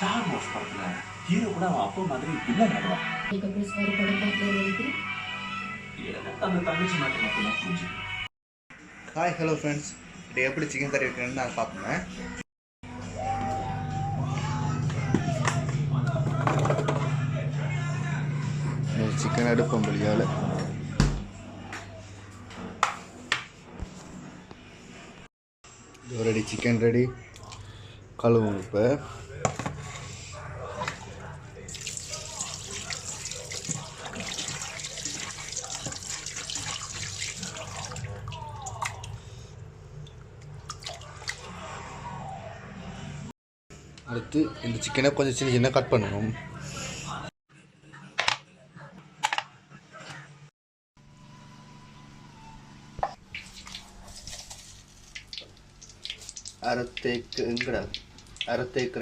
Star Wars படத்துல hero கூட அவன் அப்பா மாதிரி வில்லன் ஆடுவான். எனக்கு அந்த தங்கச்சி மட்டும் மட்டும்தான் புரிஞ்சு. ஹாய் ஹலோ ஃப்ரெண்ட்ஸ், இது எப்படி சிக்கன் கறி வைக்கணும்னு நான் பார்ப்பேன். சிக்கன் அடுப்போம் வழியால் ரெடி, சிக்கன் ரெடி. கழுவும் இப்போ. அடுத்து இந்த சிக்கனை கொஞ்சம் சின்ன சின்ன கட் பண்ணணும். அரை தேக்கு